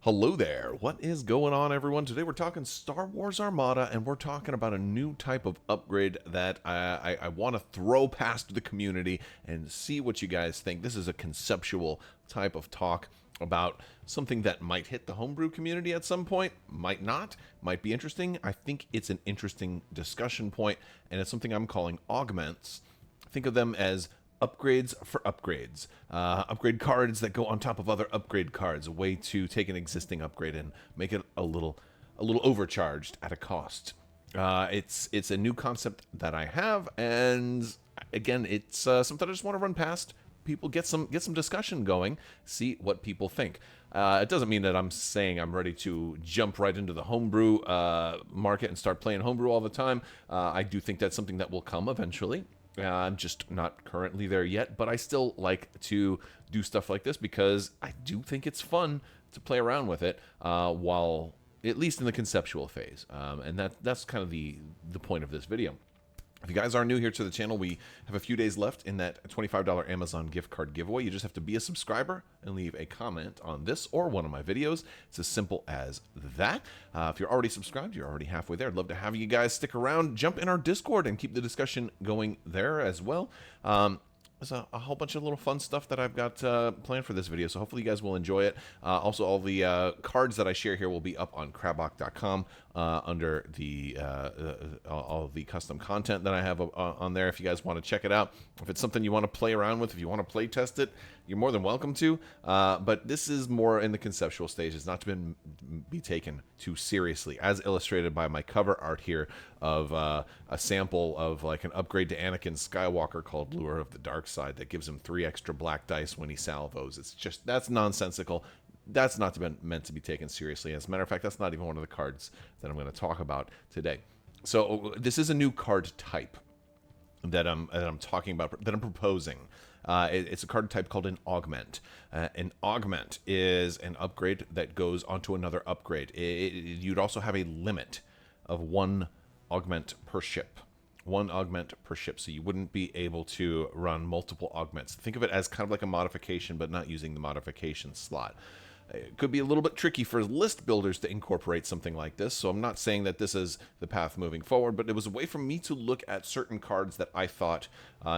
Hello there. What is going on, everyone? Today we're talking Star Wars Armada, and we're talking about a new type of upgrade that I want to throw past the community and see what you guys think. This is a conceptual type of talk about something that might hit the homebrew community at some point, might not, might be interesting. I think it's an interesting discussion point, and it's something I'm calling augments. Think of them as upgrades for upgrades. Upgrade cards that go on top of other upgrade cards. A way to take an existing upgrade and make it a little overcharged at a cost. It's a new concept that I have, and again, it's something I just want to run past people, get some discussion going, see what people think. It doesn't mean that I'm saying I'm ready to jump right into the homebrew market and start playing homebrew all the time. I do think that's something that will come eventually. I'm just not currently there yet, but I still like to do stuff like this because I do think it's fun to play around with it while, at least in the conceptual phase. And that's kind of the point of this video. If you guys are new here to the channel, we have a few days left in that $25 Amazon gift card giveaway. You just have to be a subscriber and leave a comment on this or one of my videos. It's as simple as that. If you're already subscribed, you're already halfway there. I'd love to have you guys stick around, jump in our Discord, and keep the discussion going there as well. There's a whole bunch of little fun stuff that I've got planned for this video, so hopefully you guys will enjoy it. Also, all the cards that I share here will be up on Crabbok.com under the all the custom content that I have on there if you guys want to check it out. If it's something you want to play around with, if you want to play test it, you're more than welcome to. But this is more in the conceptual stage. It's not to be taken too seriously, as illustrated by my cover art here of a sample of like an upgrade to Anakin Skywalker called Lure of the Dark Side that gives him 3 extra black dice when he salvos. It's just, that's nonsensical. That's not meant to be taken seriously. As a matter of fact, that's not even one of the cards that I'm going to talk about today. So this is a new card type that I'm talking about, that I'm proposing. It's a card type called an augment. An augment is an upgrade that goes onto another upgrade. You'd also have a limit of 1 augment per ship. 1 augment per ship, so you wouldn't be able to run multiple augments. Think of it as kind of like a modification, but not using the modification slot. It could be a little bit tricky for list builders to incorporate something like this, so I'm not saying that this is the path moving forward, but it was a way for me to look at certain cards that I thought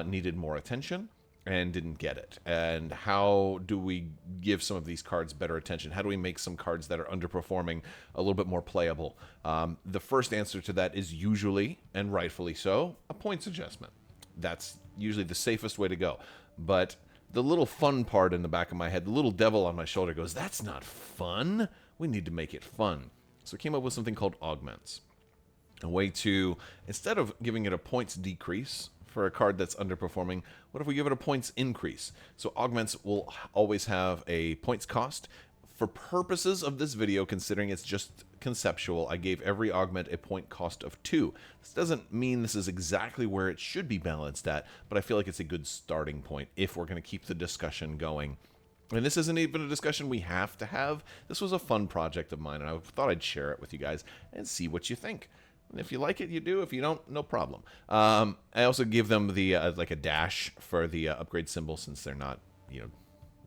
needed more attention and didn't get it. And how do we give some of these cards better attention? How do we make some cards that are underperforming a little bit more playable? The first answer to that is usually, and rightfully so, a points adjustment. That's usually the safest way to go. But the little fun part in the back of my head, the little devil on my shoulder goes, that's not fun. We need to make it fun. So I came up with something called augments. A way to, instead of giving it a points decrease for a card that's underperforming, what if we give it a points increase? So augments will always have a points cost. For purposes of this video, considering it's just conceptual, I gave every augment a point cost of 2. This doesn't mean this is exactly where it should be balanced at, but I feel like it's a good starting point if we're going to keep the discussion going. And this isn't even a discussion we have to have. This was a fun project of mine, and I thought I'd share it with you guys and see what you think. And if you like it, you do. If you don't, no problem. I also give them the like a dash for the upgrade symbol, since they're not,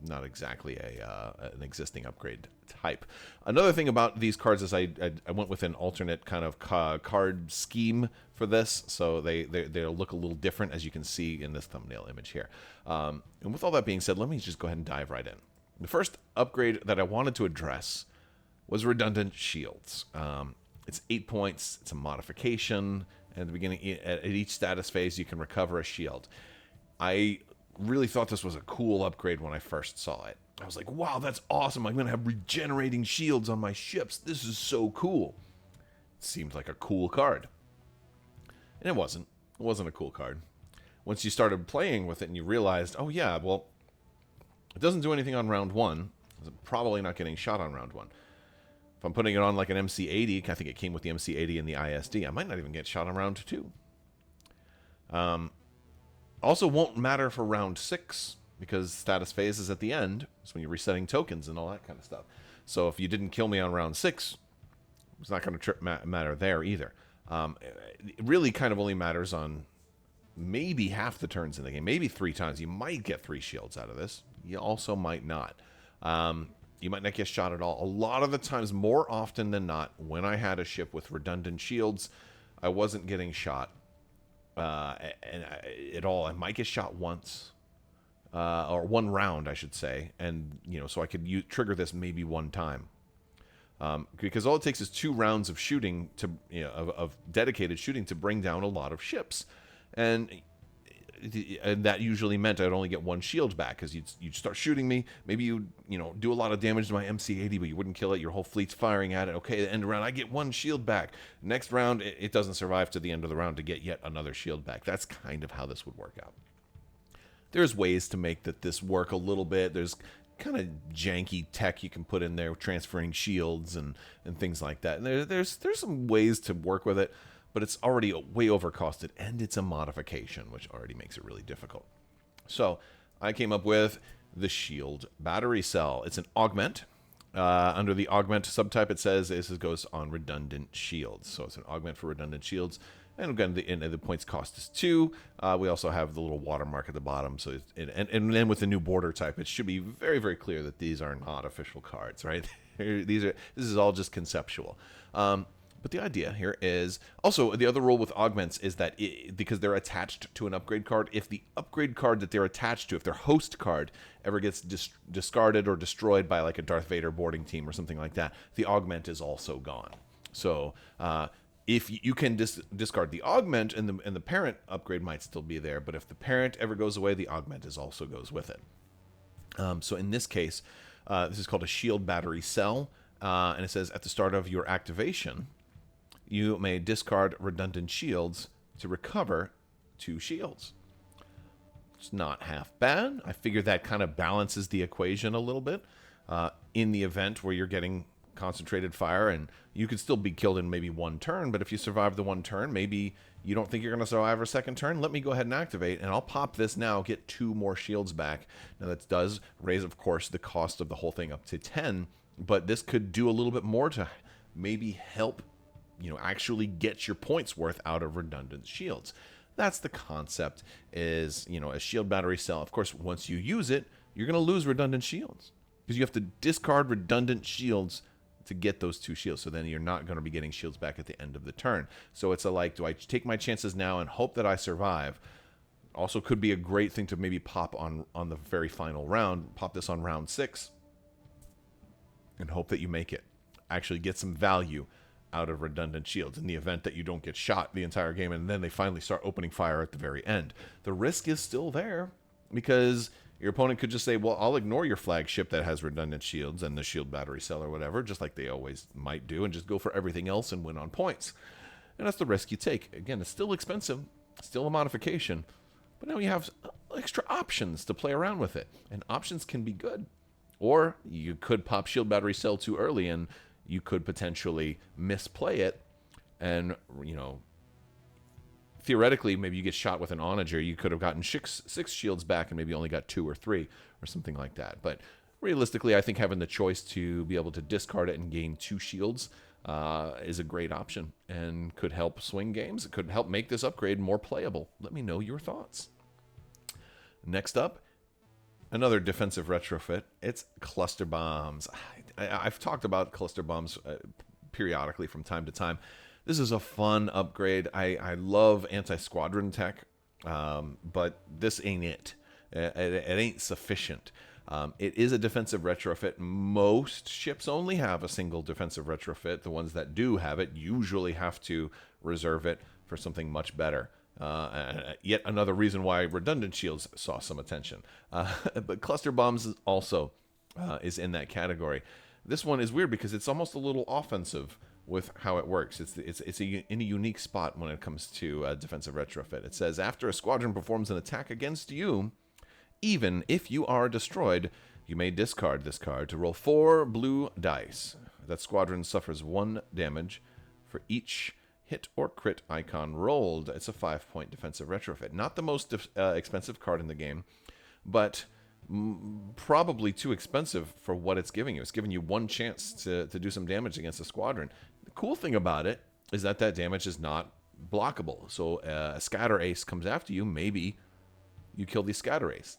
not exactly an existing upgrade type. Another thing about these cards is I went with an alternate kind of card scheme for this, so they'll look a little different, as you can see in this thumbnail image here. And with all that being said, let me just go ahead and dive right in. The first upgrade that I wanted to address was redundant shields. It's 8 points. It's a modification. And at the beginning, at each status phase, you can recover a shield. I really thought this was a cool upgrade when I first saw it. I was like, wow, that's awesome. I'm going to have regenerating shields on my ships. This is so cool. It seemed like a cool card. And it wasn't. It wasn't a cool card. Once you started playing with it and you realized, oh yeah, well, it doesn't do anything on round 1. It's probably not getting shot on round 1. If I'm putting it on like an MC80, I think it came with the MC80 and the ISD, I might not even get shot on round 2. Also won't matter for round 6, because status phase is at the end. It's when you're resetting tokens and all that kind of stuff. So if you didn't kill me on round 6, it's not going to matter there either. It really kind of only matters on maybe half the turns in the game, maybe 3 times. You might get 3 shields out of this. You also might not. You might not get shot at all. A lot of the times, more often than not, when I had a ship with redundant shields, I wasn't getting shot at all. I might get shot once, or one round, I should say, and so I could trigger this maybe one time, because all it takes is 2 rounds of shooting to of dedicated shooting to bring down a lot of ships, and that usually meant I'd only get 1 shield back, because you'd start shooting me. Maybe you do a lot of damage to my MC-80, but you wouldn't kill it. Your whole fleet's firing at it. Okay, the end of the round, I get 1 shield back. Next round, it doesn't survive to the end of the round to get yet another shield back. That's kind of how this would work out. There's ways to make this work a little bit. There's kind of janky tech you can put in there, transferring shields and things like that. And there's some ways to work with it, but it's already way overcosted, and it's a modification, which already makes it really difficult. So I came up with the shield battery cell. It's an augment. Under the augment subtype, it says this goes on redundant shields. So it's an augment for redundant shields. And again, the points cost is 2. We also have the little watermark at the bottom. So and then with the new border type, it should be very, very clear that these are not official cards, right? This is all just conceptual. But the idea here is also the other rule with augments is that because they're attached to an upgrade card, if the upgrade card that they're attached to, if their host card ever gets discarded or destroyed by like a Darth Vader boarding team or something like that, the augment is also gone. So if you can discard the augment, and the parent upgrade might still be there, but if the parent ever goes away, the augment also goes with it. So in this case, this is called a shield battery cell, and it says at the start of your activation, you may discard redundant shields to recover 2 shields. It's not half bad. I figure that kind of balances the equation a little bit. In the event where you're getting concentrated fire, and you could still be killed in maybe 1 turn, but if you survive the 1 turn, maybe you don't think you're going to survive a 2nd turn, let me go ahead and activate, and I'll pop this now, get 2 more shields back. Now that does raise, of course, the cost of the whole thing up to 10, but this could do a little bit more to maybe help actually get your points worth out of redundant shields. That's the concept, is, a shield battery cell. Of course, once you use it, you're going to lose redundant shields, because you have to discard redundant shields to get those 2 shields. So then you're not going to be getting shields back at the end of the turn. So it's do I take my chances now and hope that I survive? Also could be a great thing to maybe pop on the very final round. Pop this on round 6 and hope that you make it. Actually get some value out of redundant shields in the event that you don't get shot the entire game, and then they finally start opening fire at the very end. The risk is still there, because your opponent could just say, well, I'll ignore your flagship that has redundant shields and the shield battery cell or whatever, just like they always might do, and just go for everything else and win on points. And that's the risk you take. Again, it's still expensive, still a modification, but now you have extra options to play around with it, and options can be good. Or you could pop shield battery cell too early, and you could potentially misplay it, and theoretically, maybe you get shot with an onager. You could have gotten 6 shields back and maybe only got 2 or 3 or something like that. But realistically, I think having the choice to be able to discard it and gain 2 shields is a great option, and could help swing games. It could help make this upgrade more playable. Let me know your thoughts. Next up, another defensive retrofit. It's cluster bombs. I've talked about cluster bombs periodically from time to time. This is a fun upgrade. I love anti-squadron tech, but this ain't it. It ain't sufficient. It is a defensive retrofit. Most ships only have a single defensive retrofit. The ones that do have it usually have to reserve it for something much better. Yet another reason why redundant shields saw some attention. But cluster bombs also is in that category. This one is weird because it's almost a little offensive with how it works. It's in a unique spot when it comes to defensive retrofit. It says, after a squadron performs an attack against you, even if you are destroyed, you may discard this card to roll 4 blue dice. That squadron suffers 1 damage for each hit or crit icon rolled. It's a 5-point defensive retrofit. Not the most expensive card in the game, but probably too expensive for what it's giving you. It's giving you 1 chance to do some damage against a squadron. The cool thing about it is that damage is not blockable. So a scatter ace comes after you, maybe you kill the scatter ace.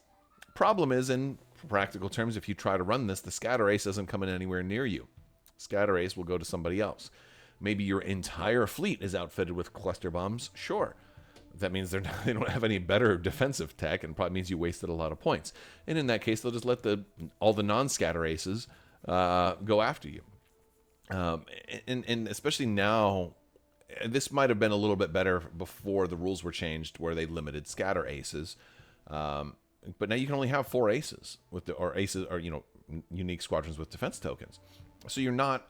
Problem is, and for practical terms, if you try to run this, the scatter ace isn't coming anywhere near you. Scatter ace will go to somebody else. Maybe your entire fleet is outfitted with cluster bombs. Sure. That means they don't have any better defensive tech, and probably means you wasted a lot of points. And in that case, they'll just let all the non-scatter aces go after you. And especially now, this might have been a little bit better before the rules were changed, where they limited scatter aces. But now you can only have 4 aces aces, or unique squadrons with defense tokens. So you're not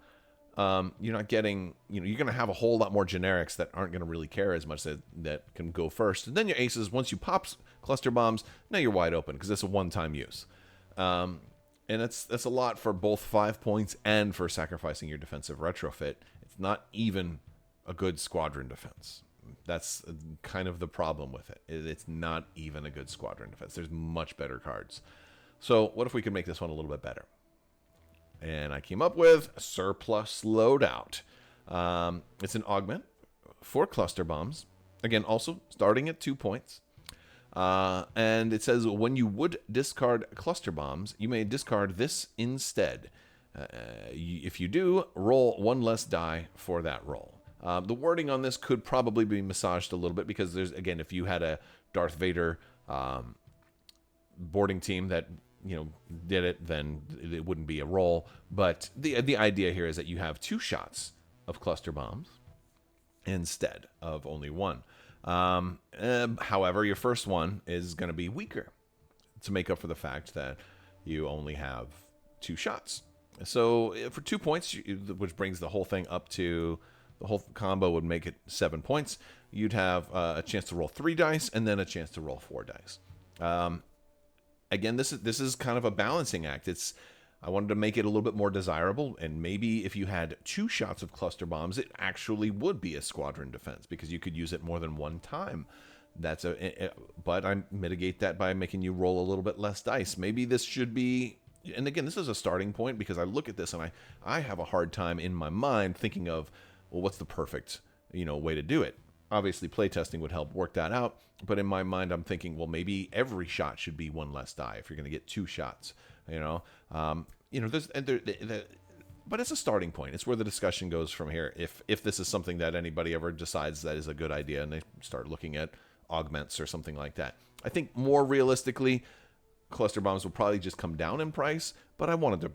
getting, you're going to have a whole lot more generics that aren't going to really care as much, that can go first. And then your aces, once you pop cluster bombs, now you're wide open because it's a one-time use. And that's a lot for both 5 points and for sacrificing your defensive retrofit. It's not even a good squadron defense. That's kind of the problem with it. It's not even a good squadron defense. There's much better cards. So what if we could make this one a little bit better? And I came up with surplus loadout. It's an augment for cluster bombs. Again, also starting at 2 points. And it says when you would discard cluster bombs, you may discard this instead. If you do, roll 1 less die for that roll. The wording on this could probably be massaged a little bit, because there's, again, if you had a Darth Vader boarding team that did it, then it wouldn't be a roll. But the idea here is that you have 2 shots of cluster bombs instead of only 1. However, your first one is going to be weaker to make up for the fact that you only have 2 shots. So for 2 points, which brings the whole thing up to, the whole combo would make it 7 points. You'd have a chance to roll 3 dice and then a chance to roll 4 dice. Again, this is kind of a balancing act. I wanted to make it a little bit more desirable, and maybe if you had 2 shots of cluster bombs, it actually would be a squadron defense, because you could use it more than one time. But I mitigate that by making you roll a little bit less dice. Maybe this should be, and again, this is a starting point, because I look at this and I have a hard time in my mind thinking of, well, what's the perfect way to do it? Obviously, playtesting would help work that out. But in my mind, I'm thinking, well, maybe every shot should be 1 less die if you're going to get 2 shots. But it's a starting point. It's where the discussion goes from here. If this is something that anybody ever decides that is a good idea, and they start looking at augments or something like that. I think more realistically, cluster bombs will probably just come down in price. But I wanted to,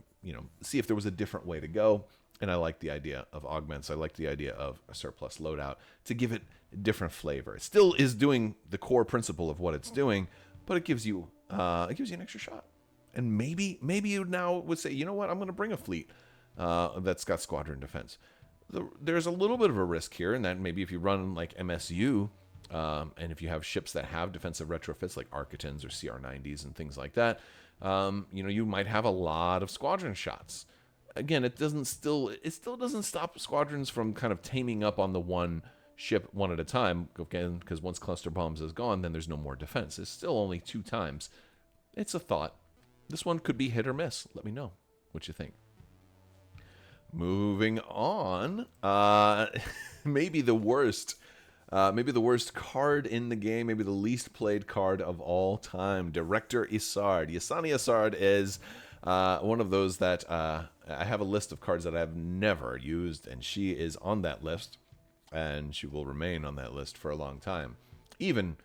see if there was a different way to go. And I like the idea of augments. I like the idea of a surplus loadout to give it a different flavor. It still is doing the core principle of what it's doing, but it gives you an extra shot. And maybe you now would say, you know what, I'm going to bring a fleet that's got squadron defense. There's a little bit of a risk here, in that maybe if you run like MSU, and if you have ships that have defensive retrofits like Architons or CR90s and things like that, you might have a lot of squadron shots. Again, it still doesn't stop squadrons from kind of taming up on the one ship one at a time. Again, because once cluster bombs is gone, then there's no more defense. It's still only 2 times. It's a thought. This one could be hit or miss. Let me know what you think. Moving on, maybe the worst card in the game, maybe the least played card of all time, Director Isard. Yasani Isard is one of those that I have a list of cards that I've never used, and she is on that list, and she will remain on that list for a long time, even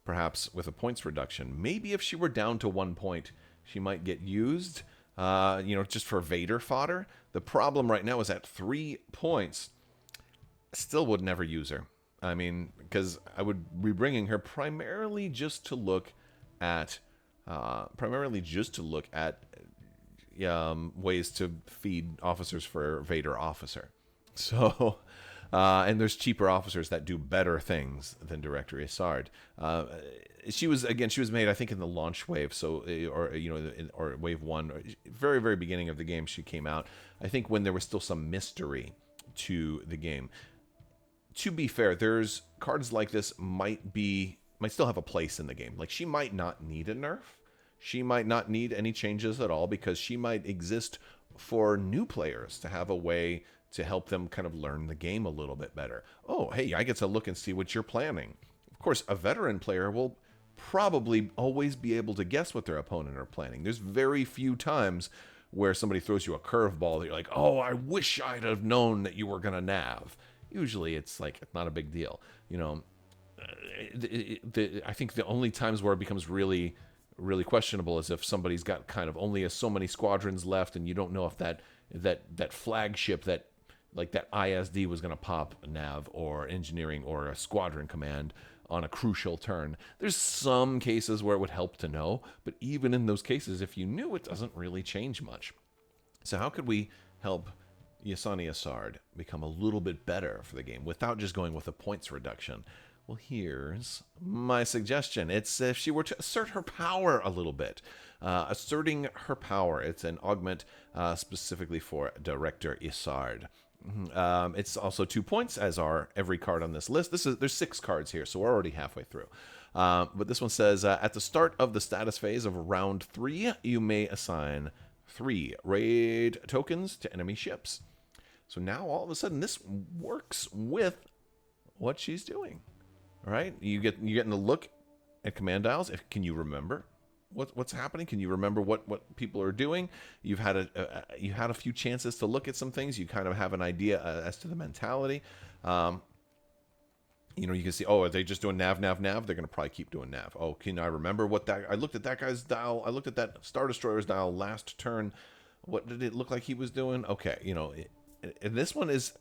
perhaps with a points reduction. Maybe if she were down to 1 point, she might get used, just for Vader fodder. The problem right now is at 3 points. Still would never use her. I mean, because I would be bringing her primarily just to look at ways to feed officers for Vader officer. So, and there's cheaper officers that do better things than Director Isard. She was made, I think, in the launch wave, or wave 1, very, very beginning of the game. She came out, I think, when there was still some mystery to the game. To be fair, there's cards like this might still have a place in the game. Like, she might not need a nerf. She might not need any changes at all, because she might exist for new players to have a way to help them kind of learn the game a little bit better. Oh, hey, I get to look and see what you're planning. Of course, a veteran player will probably always be able to guess what their opponent are planning. There's very few times where somebody throws you a curveball that you're like, oh, I wish I'd have known that you were going to nav. Usually it's like, it's not a big deal. You know, I think the only times where it becomes really, really questionable is if somebody's got kind of only so many squadrons left and you don't know if that flagship, that like that ISD was going to pop a nav or engineering or a squadron command on a crucial turn. There's some cases where it would help to know, but even in those cases, if you knew, it doesn't really change much. So how could we help Yasani Assard become a little bit better for the game without just going with a points reduction? Well, here's my suggestion. It's if she were to assert her power a little bit. Asserting her power. It's an augment specifically for Director Assard. It's also 2 points, as are every card on this list. There's 6 cards here, so we're already halfway through. But this one says, at the start of the status phase of round 3, you may assign 3 raid tokens to enemy ships. So now all of a sudden this works with what she's doing. All right, you're getting a look at command dials. Can you remember what's happening? Can you remember what people are doing? You've had a few chances to look at some things. You kind of have an idea as to the mentality. You know, you can see, oh, are they just doing nav? They're going to probably keep doing nav. Oh, can I remember I looked at that guy's dial. I looked at that Star Destroyer's dial last turn. What did it look like he was doing? Okay, you know, and this one it's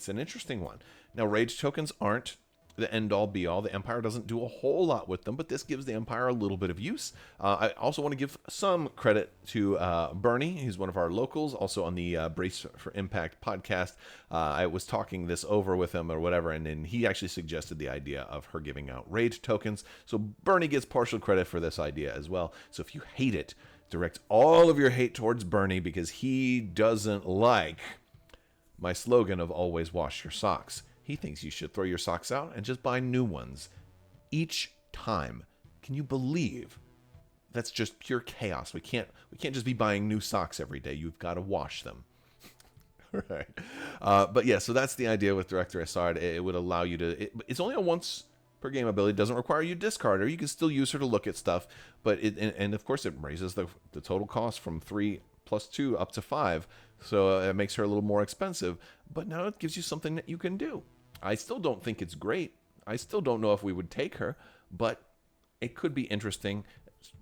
an interesting one. Now, rage tokens aren't the end-all, be-all. The Empire doesn't do a whole lot with them, but this gives the Empire a little bit of use. I also want to give some credit to Bernie. He's one of our locals, also on the Brace for Impact podcast. I was talking this over with him or whatever, and then he actually suggested the idea of her giving out rage tokens. So Bernie gets partial credit for this idea as well. So if you hate it, direct all of your hate towards Bernie because he doesn't like my slogan of always wash your socks. He thinks you should throw your socks out and just buy new ones each time. Can you believe that's just pure chaos? We can't just be buying new socks every day. You've got to wash them. All right. But yeah, so that's the idea with Director Assard. It would allow you to... It's only a once per game ability. It doesn't require you to discard her. You can still use her to look at stuff. But and of course, it raises the total cost from 3 plus 2 up to 5. So it makes her a little more expensive. But now it gives you something that you can do. I still don't think it's great. I still don't know if we would take her, but it could be interesting.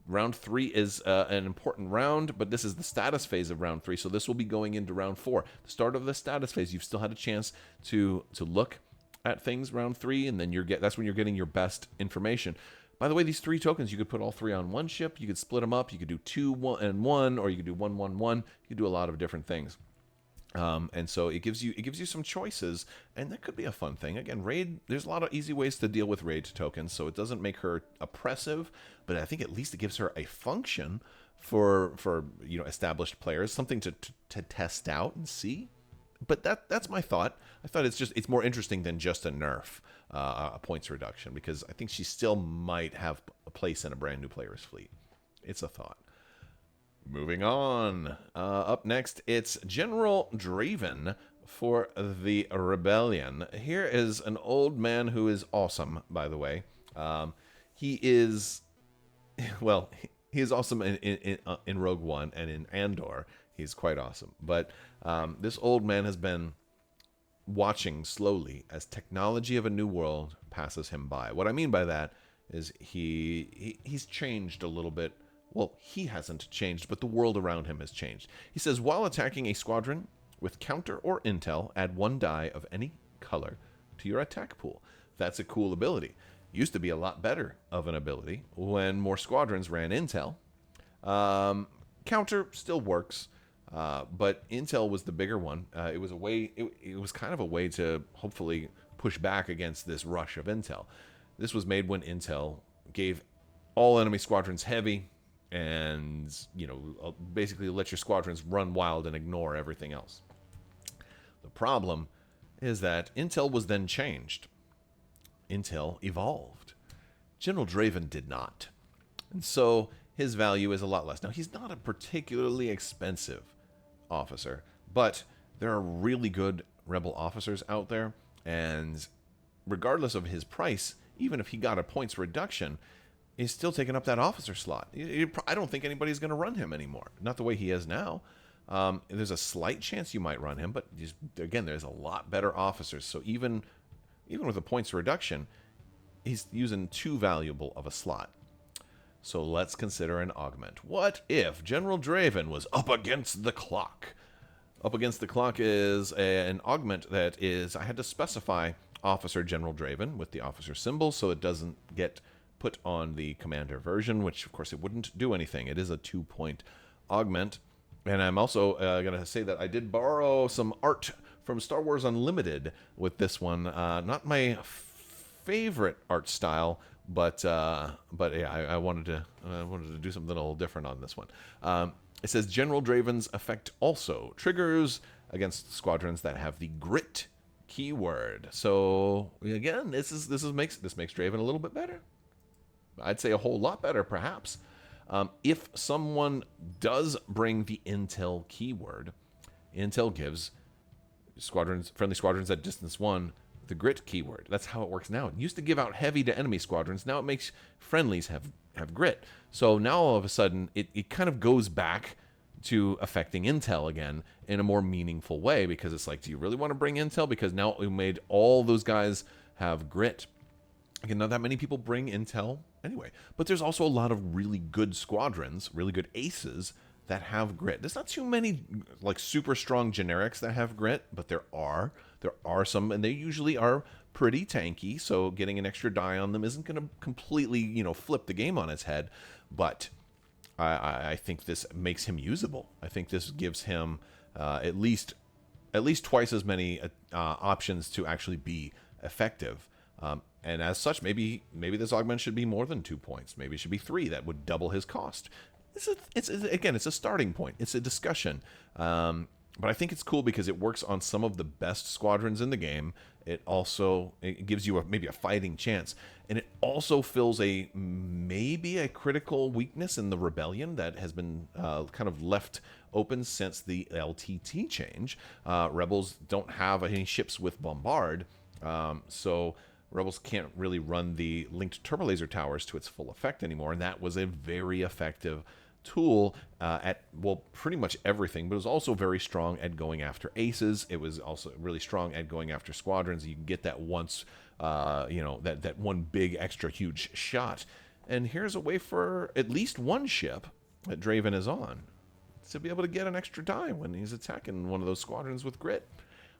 Round 3 is an important round, but this is the status phase of round 3, so this will be going into round 4. The start of the status phase, you've still had a chance to look at things round 3, and then that's when you're getting your best information. By the way, these 3 tokens, you could put all 3 on one ship. You could split them up. You could do 2, 1, and 1, or you could do 1, 1, 1. You could do a lot of different things. And so it gives you some choices, and that could be a fun thing. Again, raid, there's a lot of easy ways to deal with raid tokens, so it doesn't make her oppressive, but I think at least it gives her a function for you know, established players, something to test out and see. But that's my thought. I thought it's more interesting than just a nerf, a points reduction, because I think she still might have a place in a brand new player's fleet. It's a thought. Moving on. Up next, it's General Draven for the Rebellion. Here is an old man who is awesome, by the way. He is awesome in Rogue One, and in Andor, he's quite awesome. But this old man has been watching slowly as technology of a new world passes him by. What I mean by that is he's changed a little bit. Well, he hasn't changed, but the world around him has changed. He says, while attacking a squadron with counter or intel, add 1 die of any color to your attack pool. That's a cool ability. Used to be a lot better of an ability when more squadrons ran intel. Counter still works, but intel was the bigger one. It was a way. It was kind of a way to hopefully push back against this rush of intel. This was made when intel gave all enemy squadrons heavy, and, you know, basically let your squadrons run wild and ignore everything else. The problem is that intel was then changed. Intel evolved. General Draven did not. And so his value is a lot less. Now, he's not a particularly expensive officer, but there are really good rebel officers out there, and regardless of his price, even if he got a points reduction, He's still taking up that officer slot. I don't think anybody's going to run him anymore. Not the way he is now. There's a slight chance you might run him, but just, again, there's a lot better officers. So even with a points reduction, he's using too valuable of a slot. So let's consider an augment. What if General Draven was up against the clock? Up against the clock is an augment that is, I had to specify Officer General Draven with the officer symbol so it doesn't get put on the commander version, which of course it wouldn't do anything. It is a 2-point augment. And I'm also going to say that I did borrow some art from Star Wars Unlimited with this one. Not my favorite art style, but yeah, I wanted to do something a little different on this one. It says General Draven's effect also triggers against squadrons that have the grit keyword. So again, this makes Draven a little bit better. I'd say a whole lot better, perhaps. If someone does bring the intel keyword, intel gives friendly squadrons at distance 1 the grit keyword. That's how it works now. It used to give out heavy to enemy squadrons. Now it makes friendlies have grit. So now all of a sudden it kind of goes back to affecting intel again in a more meaningful way, because it's like, do you really want to bring intel? Because now we made all those guys have grit. Again, not that many people bring intel anyway, but there's also a lot of really good squadrons, really good aces that have grit. There's not too many like super strong generics that have grit, but there are some, and they usually are pretty tanky, so getting an extra die on them isn't going to completely, flip the game on its head. But I think this makes him usable. I think this gives him at least twice as many options to actually be effective. And as such, maybe this augment should be more than 2 points. Maybe it should be 3. That would double his cost. It's a starting point. It's a discussion. But I think it's cool because it works on some of the best squadrons in the game. It gives you maybe a fighting chance. And it also fills maybe a critical weakness in the rebellion that has been kind of left open since the LTT change. Rebels don't have any ships with bombard. So Rebels can't really run the linked turbolaser towers to its full effect anymore. And that was a very effective tool at pretty much everything, but it was also very strong at going after aces. It was also really strong at going after squadrons. You can get that once, that one big extra huge shot. And here's a way for at least one ship that Draven is on to be able to get an extra die when he's attacking one of those squadrons with grit.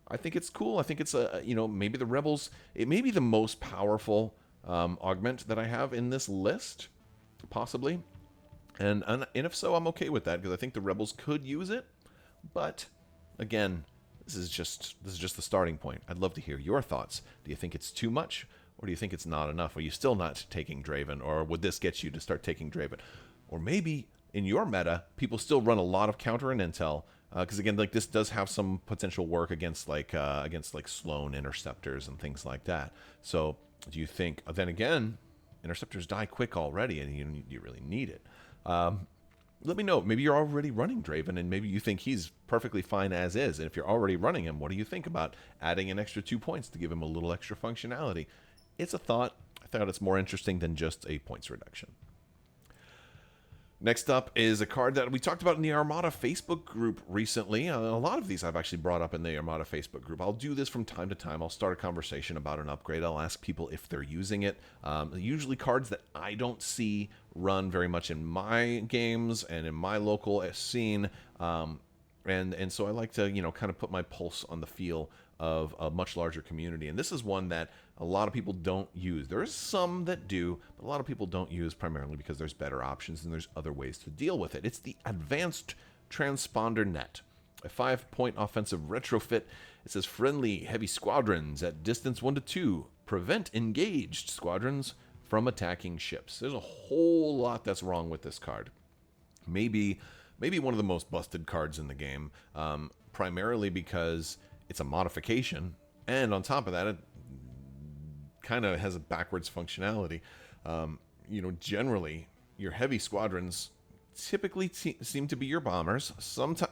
I think it's cool. I think it's maybe the Rebels, it may be the most powerful augment that I have in this list, possibly. And if so, I'm okay with that, because I think the Rebels could use it. But again, this is just the starting point. I'd love to hear your thoughts. Do you think it's too much, or do you think it's not enough? Are you still not taking Draven, or would this get you to start taking Draven? Or maybe in your meta, people still run a lot of counter and intel, because again, like, this does have some potential work against Sloan interceptors and things like that. So do you think? Then again, interceptors die quick already, and you really need it. Let me know. Maybe you're already running Draven, and maybe you think he's perfectly fine as is. And if you're already running him, what do you think about adding an extra 2 points to give him a little extra functionality? It's a thought. I thought it's more interesting than just a points reduction. Next up is a card that we talked about in the Armada Facebook group recently. A lot of these I've actually brought up in the Armada Facebook group. I'll do this from time to time. I'll start a conversation about an upgrade. I'll ask people if they're using it. Usually cards that I don't see run very much in my games and in my local scene. And so I like to, kind of put my pulse on the feel of a much larger community. And this is one that a lot of people don't use. There is some that do, but a lot of people don't use, primarily because there's better options and there's other ways to deal with it. It's the Advanced Transponder Net, a 5-point offensive retrofit. It says friendly heavy squadrons at distance 1 to 2 prevent engaged squadrons from attacking ships. There's a whole lot that's wrong with this card. Maybe one of the most busted cards in the game, primarily because it's a modification, and on top of that, it kind of has a backwards functionality. Generally, your heavy squadrons typically seem to be your bombers.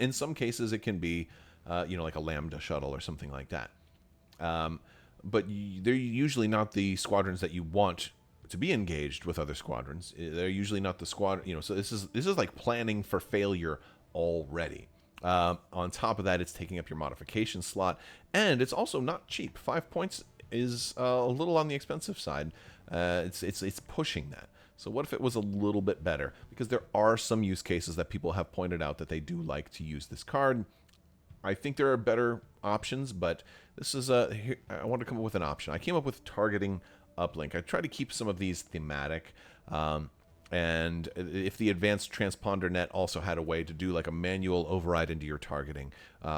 In some cases, it can be, like a Lambda shuttle or something like that. But they're usually not the squadrons that you want to to be engaged with other squadrons. They're usually not the squad, so this is like planning for failure already. On top of that, it's taking up your modification slot, and it's also not cheap. 5 points is a little on the expensive side. It's pushing that. So what if it was a little bit better? Because there are some use cases that people have pointed out that they do like to use this card. I think there are better options, but this is I want to come up with an option. I came up with targeting uplink. I try to keep some of these thematic. And if the advanced transponder net also had a way to do like a manual override into your targeting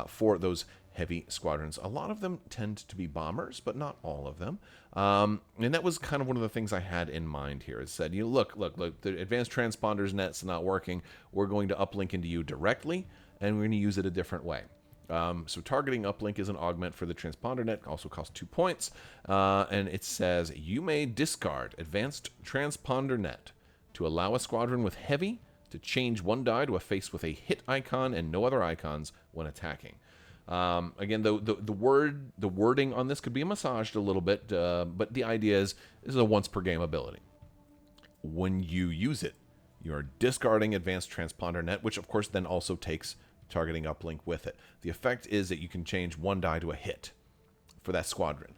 for those heavy squadrons. A lot of them tend to be bombers, but not all of them. And that was kind of one of the things I had in mind here. It said, look, the advanced transponders net's not working. We're going to uplink into you directly, and we're going to use it a different way. So targeting uplink is an augment for the transponder net, also costs 2 points. And it says, you may discard advanced transponder net to allow a squadron with heavy to change one die to a face with a hit icon and no other icons when attacking. Again, the wording on this could be massaged a little bit, but the idea is this is a once per game ability. When you use it, you're discarding advanced transponder net, which of course then also takes targeting uplink with it. The effect is that you can change one die to a hit for that squadron.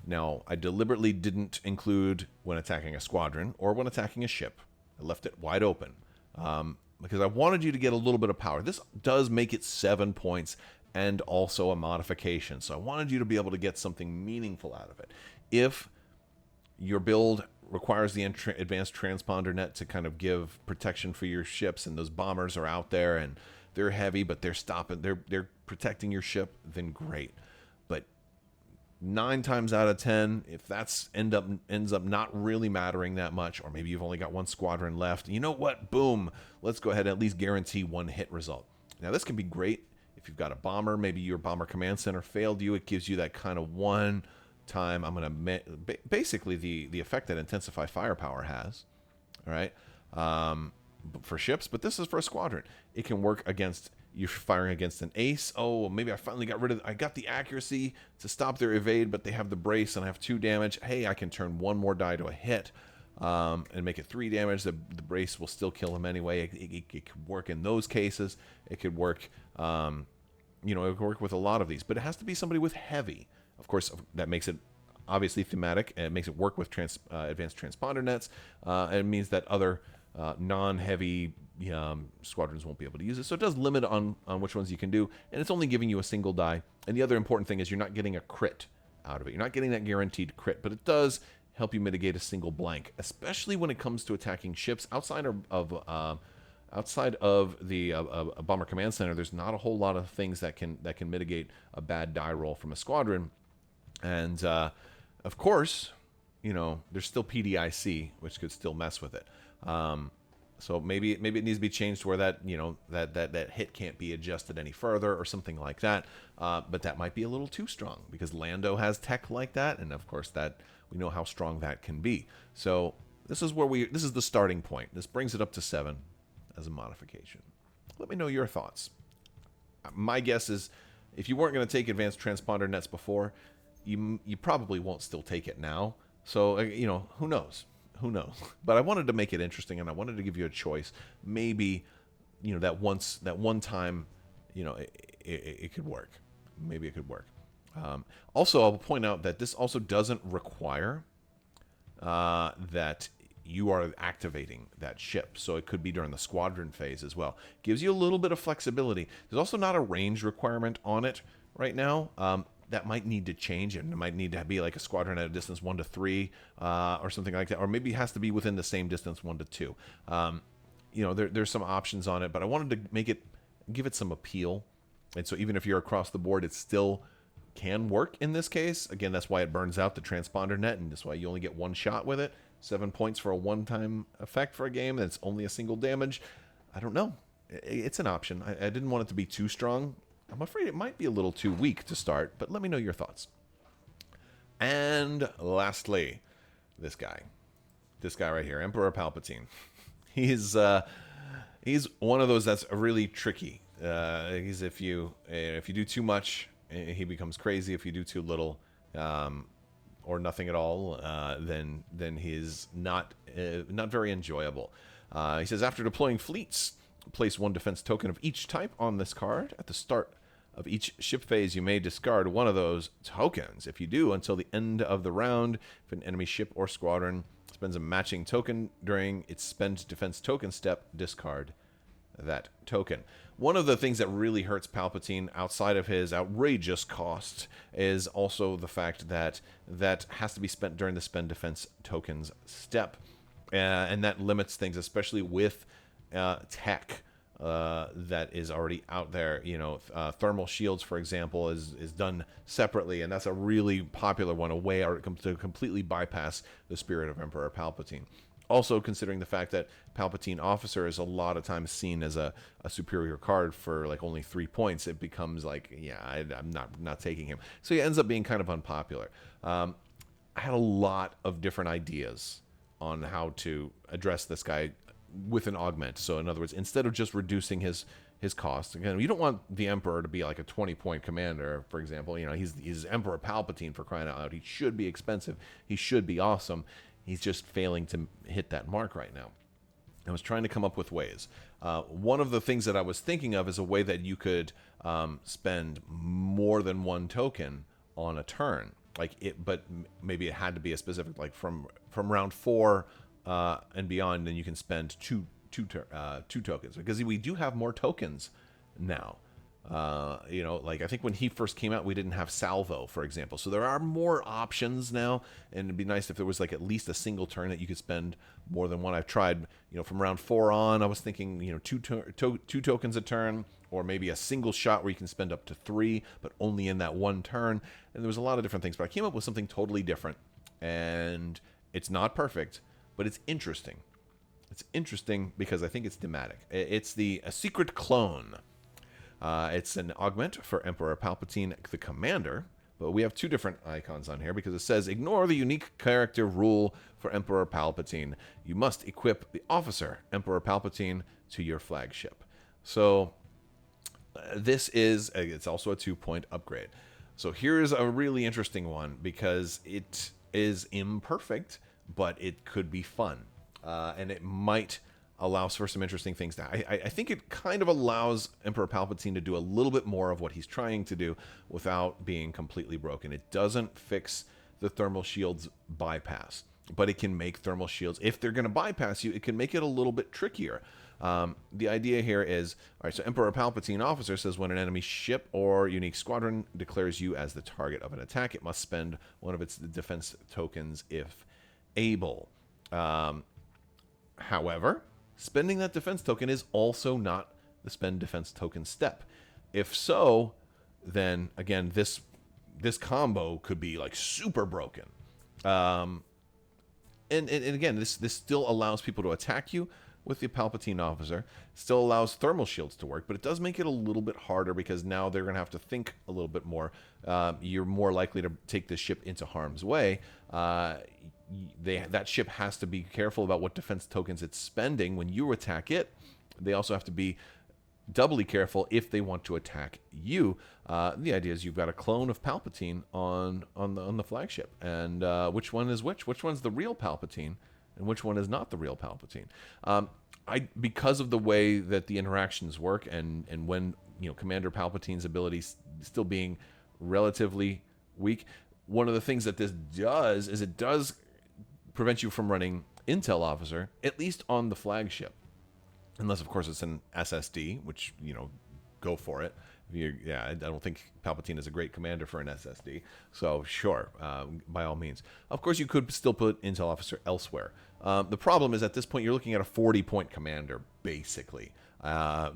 Now, I deliberately didn't include when attacking a squadron or when attacking a ship. I left it wide open because I wanted you to get a little bit of power. This does make it 7 points and also a modification. So I wanted you to be able to get something meaningful out of it. If your build requires the advanced transponder net to kind of give protection for your ships, and those bombers are out there and they're heavy, but they're protecting your ship, then great. But 9 times out of 10, if that's ends up not really mattering that much, or maybe you've only got one squadron left, you know what? Boom. Let's go ahead and at least guarantee one hit result. Now, this can be great if you've got a bomber. Maybe your bomber command center failed you. It gives you that kind of one time. I'm going to basically the effect that Intensify Firepower has. All right. For ships, but this is for a squadron. It can work against, you're firing against an ace. Oh, maybe I finally I got the accuracy to stop their evade, but they have the brace and I have 2 damage. Hey, I can turn one more die to a hit and make it 3 damage. The brace will still kill him anyway. It could work in those cases. It could work, it could work with a lot of these, but it has to be somebody with heavy. Of course, that makes it obviously thematic, and it makes it work with advanced transponder nets, and it means that other non-heavy squadrons won't be able to use it. So it does limit on which ones you can do, and it's only giving you a single die. And the other important thing is you're not getting a crit out of it. You're not getting that guaranteed crit, but it does help you mitigate a single blank, especially when it comes to attacking ships outside of the bomber command center. There's not a whole lot of things that can mitigate a bad die roll from a squadron, and of course, there's still PDIC, which could still mess with it. So maybe it needs to be changed where that that hit can't be adjusted any further or something like that. But that might be a little too strong because Lando has tech like that, and of course that we know how strong that can be. So this is the starting point. This brings it up to 7 as a modification. Let me know your thoughts. My guess is if you weren't going to take advanced transponder nets before, you probably won't still take it now. So who knows? Who knows? But I wanted to make it interesting, and I wanted to give you a choice. Maybe, that one time, it could work. Maybe it could work. Also, I'll point out that this also doesn't require that you are activating that ship. So it could be during the squadron phase as well. Gives you a little bit of flexibility. There's also not a range requirement on it right now. That might need to change, and it might need to be like a squadron at a distance 1 to 3 or something like that, or maybe it has to be within the same distance 1 to 2. There's some options on it, but I wanted to give it some appeal, and so even if you're across the board, it still can work in this case. Again, that's why it burns out the transponder net, and that's why you only get 1 shot with it. 7 points for a one-time effect for a game that's only a single damage. I don't know. It's an option. I didn't want it to be too strong. I'm afraid it might be a little too weak to start, but let me know your thoughts. And lastly, this guy right here, Emperor Palpatine. He's one of those that's really tricky. He's if you do too much, he becomes crazy. If you do too little, or nothing at all, then he's not very enjoyable. He says after deploying fleets, place 1 defense token of each type on this card. At the start of each ship phase, you may discard one of those tokens. If you do, until the end of the round, if an enemy ship or squadron spends a matching token during its spend defense token step, discard that token. One of the things that really hurts Palpatine outside of his outrageous cost is also the fact that that has to be spent during the spend defense tokens step. And that limits things, especially with tech that is already out there. You know, thermal shields, for example, is done separately, and that's a really popular one, a way to completely bypass the spirit of Emperor Palpatine. Also, considering the fact that Palpatine Officer is a lot of times seen as a superior card for like only 3 points, it becomes like, yeah, I'm not taking him. So he ends up being kind of unpopular. I had a lot of different ideas on how to address this guy with an augment. So in other words, instead of just reducing his cost, again, you don't want the Emperor to be like a 20-point commander, for example. You know, he's Emperor Palpatine, for crying out loud. He should be expensive. He should be awesome. He's just failing to hit that mark right now. I was trying to come up with ways. One of the things that I was thinking of is a way that you could spend more than 1 token on a turn. But maybe it had to be a specific, like from round 4 and beyond. Then you can spend two tokens, because we do have more tokens now. You know, like I think when he first came out, we didn't have salvo, for example. So there are more options now, and it'd be nice if there was like at least a single turn that you could spend more than 1. I've tried, you know, from round 4 on, I was thinking, you know, two tokens a turn, or maybe a single shot where you can spend up to 3, but only in that 1 turn. And there was a lot of different things, but I came up with something totally different, and it's not perfect, but it's interesting. It's interesting because I think it's thematic. It's a secret clone. It's an augment for Emperor Palpatine, the commander, but we have 2 different icons on here because it says, ignore the unique character rule for Emperor Palpatine. You must equip the officer, Emperor Palpatine, to your flagship. So it's also a 2-point upgrade. So here's a really interesting one because it is imperfect, but it could be fun. And it might allows for some interesting things now. I think it kind of allows Emperor Palpatine to do a little bit more of what he's trying to do without being completely broken. It doesn't fix the thermal shields bypass, but it can make thermal shields, if they're going to bypass you, it can make it a little bit trickier. The idea here is, all right, so Emperor Palpatine Officer says when an enemy ship or unique squadron declares you as the target of an attack, it must spend 1 of its defense tokens if able. However, spending that defense token is also not the spend defense token step. If so, then again, this combo could be like super broken. And again, this still allows people to attack you with the Palpatine Officer, still allows thermal shields to work, but it does make it a little bit harder because now they're going to have to think a little bit more. You're more likely to take this ship into harm's way. That ship has to be careful about what defense tokens it's spending when you attack it. They also have to be doubly careful if they want to attack you. The idea is you've got a clone of Palpatine on the flagship, and which one is which? Which one's the real Palpatine, and which one is not the real Palpatine? Because of the way that the interactions work, and when Commander Palpatine's abilities still being relatively weak, one of the things that this does is it does prevent you from running Intel Officer, at least on the flagship. Unless, of course, it's an SSD, which, go for it. I don't think Palpatine is a great commander for an SSD. So, sure, by all means. Of course, you could still put Intel Officer elsewhere. The problem is, at this point, you're looking at a 40-point commander, basically.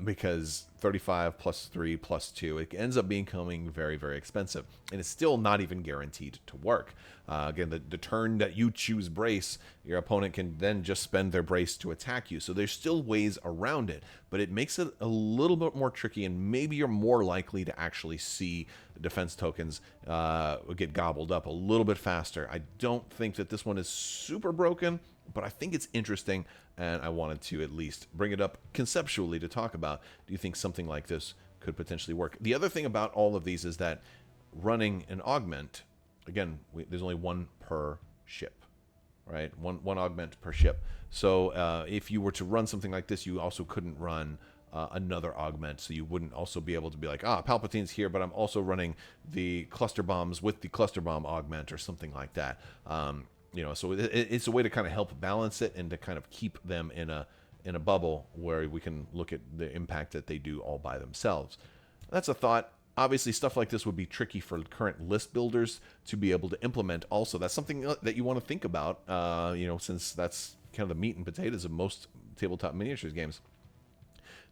Because 35 plus 3 plus 2, it ends up becoming very, very expensive. And it's still not even guaranteed to work. Again, the turn that you choose brace, your opponent can then just spend their brace to attack you. So there's still ways around it, but it makes it a little bit more tricky, and maybe you're more likely to actually see defense tokens get gobbled up a little bit faster. I don't think that this one is super broken, but I think it's interesting, and I wanted to at least bring it up conceptually to talk about. Do you think something like this could potentially work? The other thing about all of these is that running an augment again, there's only one per ship, right? One augment per ship. So if you were to run something like this, you also couldn't run another augment, so you wouldn't also be able to be like, Palpatine's here, but I'm also running the cluster bombs with the cluster bomb augment or something like that. So it's a way to kind of help balance it and to kind of keep them in a bubble where we can look at the impact that they do all by themselves. That's a thought. Obviously, stuff like this would be tricky for current list builders to be able to implement. Also, that's something that you want to think about, since that's kind of the meat and potatoes of most tabletop miniatures games.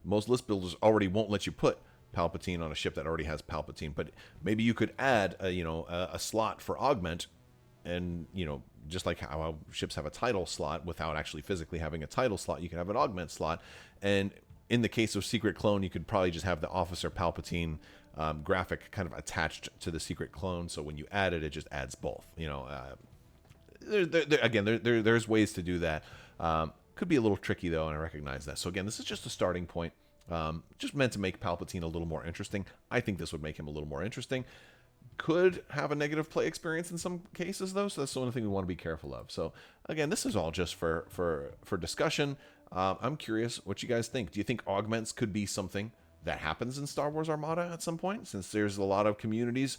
Most list builders already won't let you put Palpatine on a ship that already has Palpatine, but maybe you could add a slot for augment, and just like how ships have a title slot without actually physically having a title slot, you can have an augment slot. And in the case of Secret Clone, you could probably just have the Officer Palpatine graphic kind of attached to the Secret Clone, so when you add it, it just adds both. There's ways to do that. Could be a little tricky, though, and I recognize that. So again, this is just a starting point. Just meant to make Palpatine a little more interesting. I think this would make him a little more interesting. Could have a negative play experience in some cases, though, so that's the one thing we want to be careful of. So again, this is all just for discussion. I'm curious what you guys think. Do you think augments could be something that happens in Star Wars Armada at some point, since there's a lot of communities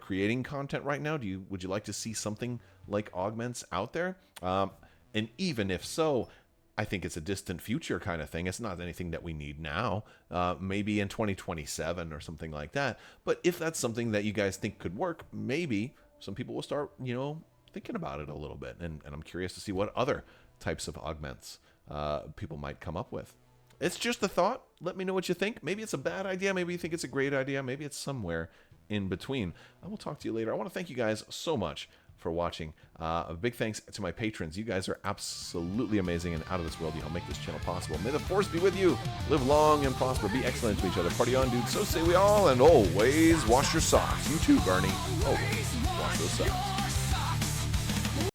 creating content right now? Would you like to see something like augments out there? And even if so, I think it's a distant future kind of thing. It's not anything that we need now. Maybe in 2027 or something like that. But if that's something that you guys think could work, maybe some people will start, thinking about it a little bit. And I'm curious to see what other types of augments people might come up with. It's just a thought. Let me know what you think. Maybe it's a bad idea. Maybe you think it's a great idea. Maybe it's somewhere in between. I will talk to you later. I want to thank you guys so much for watching. A big thanks to my patrons. You guys are absolutely amazing and out of this world. You help make this channel possible. May the Force be with you. Live long and prosper. Be excellent to each other. Party on, dude. So say we all. And always wash your socks. You too, Bernie. Always wash those socks.